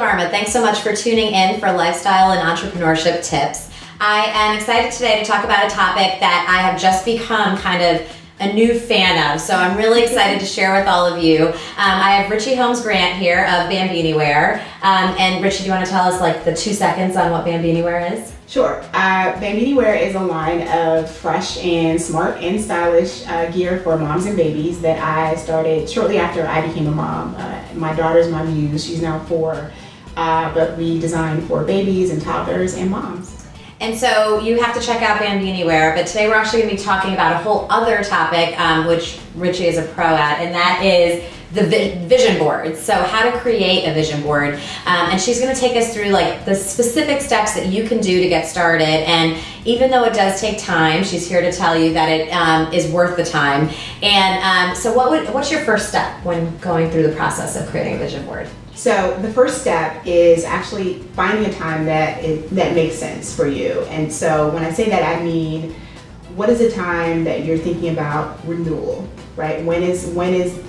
Marma. Thanks so much for tuning in for lifestyle and entrepreneurship tips. I am excited today to talk about a topic that I have just become kind of a new fan of, so I'm really excited to share with all of you. I have Richie Holmes Grant here of Bambini Wear. And Richie, do you want to tell us like the 2 seconds on what Bambini Wear is? Sure. Bambini Wear is a line of fresh and smart and stylish gear for moms and babies that I started shortly after I became a mom. My daughter's my muse. She's now 4, but we design for babies and toddlers and moms. And so you have to check out Bambini Wear, but today we're actually going to be talking about a whole other topic, which Richie is a pro at, and that is the vision board. So how to create a vision board. And she's going to take us through like the specific steps that you can do to get started. And even though it does take time, she's here to tell you that it is worth the time. And so what's your first step when going through the process of creating a vision board? So the first step is actually finding a time that makes sense for you. And so when I say that, I mean, what is a time that you're thinking about renewal, right? When is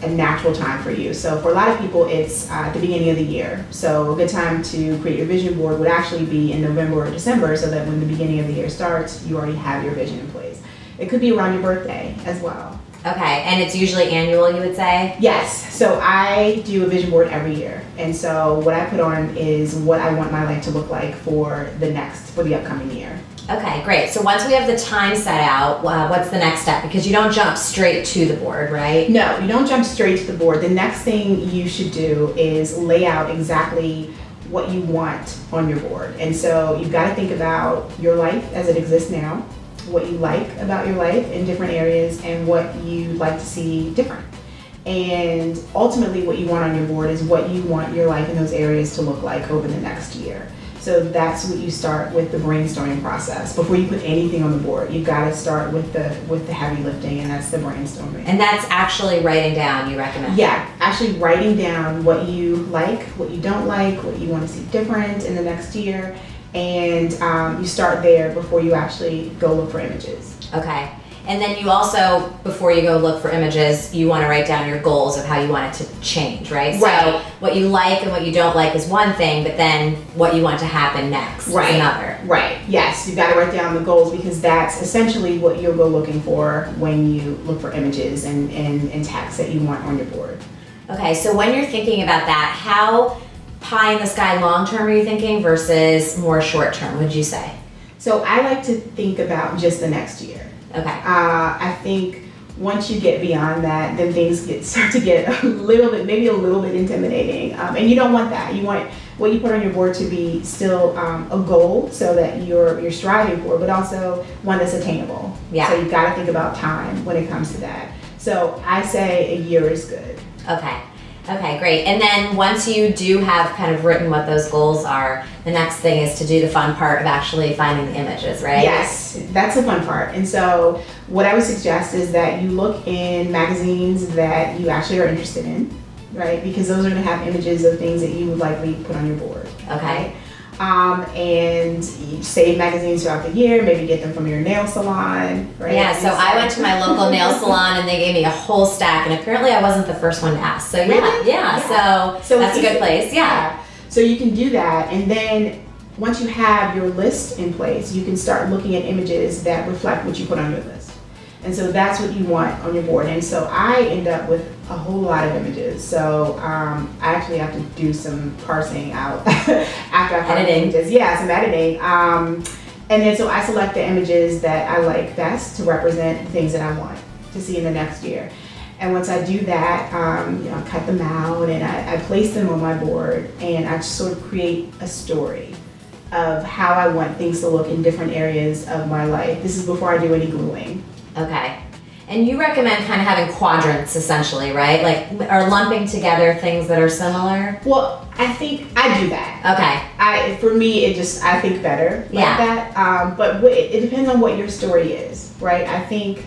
a natural time for you? So for a lot of people, it's the beginning of the year. So a good time to create your vision board would actually be in November or December, so that when the beginning of the year starts, you already have your vision in place. It could be around your birthday as well. Okay, and it's usually annual, you would say? Yes, so I do a vision board every year. And so what I put on is what I want my life to look like for the upcoming year. Okay, great. So once we have the time set out, what's the next step? Because you don't jump straight to the board, right? No, you don't jump straight to the board. The next thing you should do is lay out exactly what you want on your board. And so you've got to think about your life as it exists now, what you like about your life in different areas, and what you'd like to see different. And ultimately what you want on your board is what you want your life in those areas to look like over the next year. So that's what you start with the brainstorming process. Before you put anything on the board, you've got to start with the heavy lifting, and that's the brainstorming. And that's actually writing down, you recommend? Yeah, actually writing down what you like, what you don't like, what you want to see different in the next year. And you start there before you actually go look for images. Okay. And then you also, before you go look for images, you want to write down your goals of how you want it to change, right? Right. So what you like and what you don't like is one thing, but then what you want to happen next is another. Right. Yes, you've got to write down the goals, because that's essentially what you'll go looking for when you look for images and text that you want on your board. Okay, so when you're thinking about that, how pie in the sky long term are you thinking versus more short term, would you say? So I like to think about just the next year. Okay. I think once you get beyond that, then things start to get maybe a little bit intimidating. And you don't want that. You want what you put on your board to be still a goal, so that you're striving for, but also one that's attainable. Yeah. So you've got to think about time when it comes to that. So I say a year is good. Okay. Okay, great. And then once you do have kind of written what those goals are, the next thing is to do the fun part of actually finding the images, right? Yes, that's the fun part. And so what I would suggest is that you look in magazines that you actually are interested in, right? Because those are going to have images of things that you would likely put on your board. Okay. And you save magazines throughout the year, maybe get them from your nail salon, right? Yeah, so I went to my local nail salon and they gave me a whole stack, and apparently I wasn't the first one to ask. So yeah. So that's a good place. Yeah. So you can do that, and then once you have your list in place, you can start looking at images that reflect what you put on your list. And so that's what you want on your board. And so I end up with a whole lot of images. So I actually have to do some parsing out after I find the images. Yeah, some editing. And then so I select the images that I like best to represent the things that I want to see in the next year. And once I do that, I cut them out and I place them on my board, and I just sort of create a story of how I want things to look in different areas of my life. This is before I do any gluing. Okay. And you recommend kind of having quadrants essentially, right? Like, or lumping together things that are similar? Well, I think I do that. Okay. For me, I think better like that. But it depends on what your story is, right? I think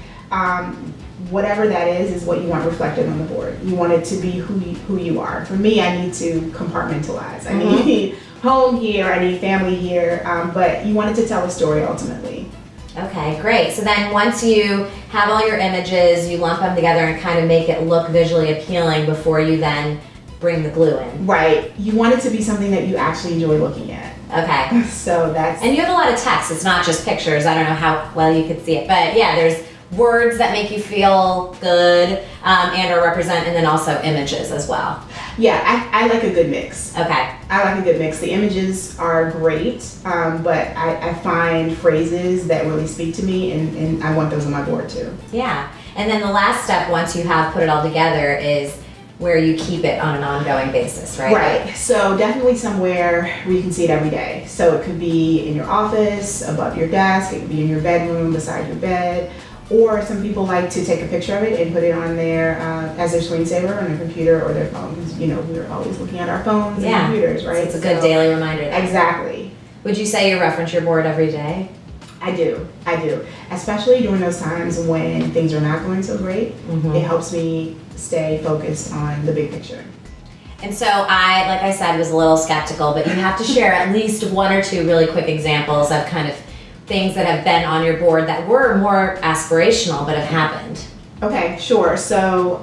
whatever that is what you want reflected on the board. You want it to be who you are. For me, I need to compartmentalize. I need home here, I need family here, but you want it to tell a story ultimately. Okay, great. So then once you have all your images, you lump them together and kind of make it look visually appealing before you then bring the glue in. Right. You want it to be something that you actually enjoy looking at. Okay. So that's... And you have a lot of text. It's not just pictures. I don't know how well you could see it. But yeah, there's words that make you feel good and or represent, and then also images as well. Yeah, I like a good mix. Okay. I like a good mix. The images are great, but I find phrases that really speak to me, and I want those on my board too. Yeah. And then the last step, once you have put it all together, is where you keep it on an ongoing basis, right? Right. So definitely somewhere where you can see it every day. So it could be in your office, above your desk, it could be in your bedroom, beside your bed, or some people like to take a picture of it and put it on their as their screensaver on their computer or their phone, because we're always looking at our phones and computers, right? So it's a good daily reminder there. Exactly. Would you say you reference your board every day? I do, especially during those times when things are not going so great. It helps me stay focused on the big picture. And so like I said, was a little skeptical, but you have to share at least one or two really quick examples of kind of things that have been on your board that were more aspirational but have happened. Okay, sure. So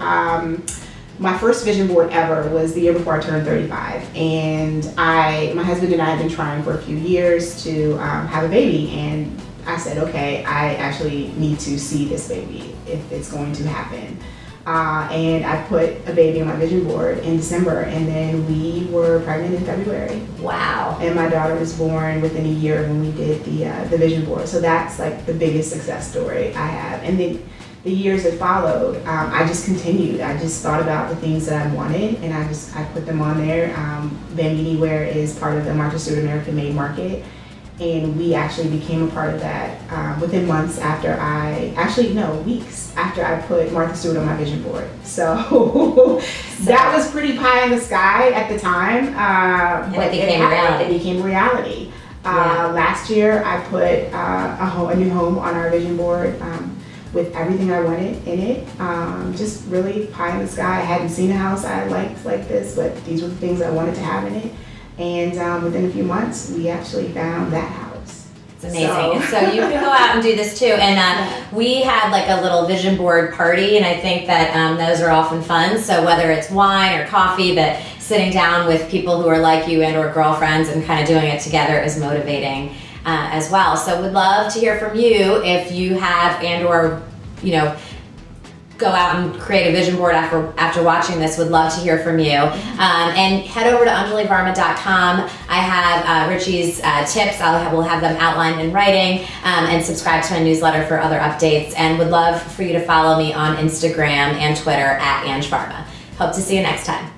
my first vision board ever was the year before I turned 35, and my husband and I had been trying for a few years to have a baby, and I said, okay, I actually need to see this baby if it's going to happen. And I put a baby on my vision board in December, and then we were pregnant in February. Wow. And my daughter was born within a year when we did the vision board. So that's like the biggest success story I have. And then the years that followed, I just continued. I just thought about the things that I wanted, and I put them on there. Bambini Wear is part of the Martha Stewart American Made Market. And we actually became a part of that within months after weeks after I put Martha Stewart on my vision board. So that was pretty pie in the sky at the time. But it became reality. It became reality. Last year I put a new home on our vision board with everything I wanted in it. Just really pie in the sky. I hadn't seen a house I liked like this, but these were the things I wanted to have in it. And within a few months, we actually found that house. It's amazing. So you can go out and do this too. And we had like a little vision board party, and I think that those are often fun. So whether it's wine or coffee, but sitting down with people who are like you and or girlfriends and kind of doing it together is motivating as well. So we'd love to hear from you if you have and or, go out and create a vision board after watching this. Would love to hear from you. And head over to anjalivarma.com. I have Richie's tips. We'll have them outlined in writing, and subscribe to my newsletter for other updates. And would love for you to follow me on Instagram and Twitter @AnjVarma. Hope to see you next time.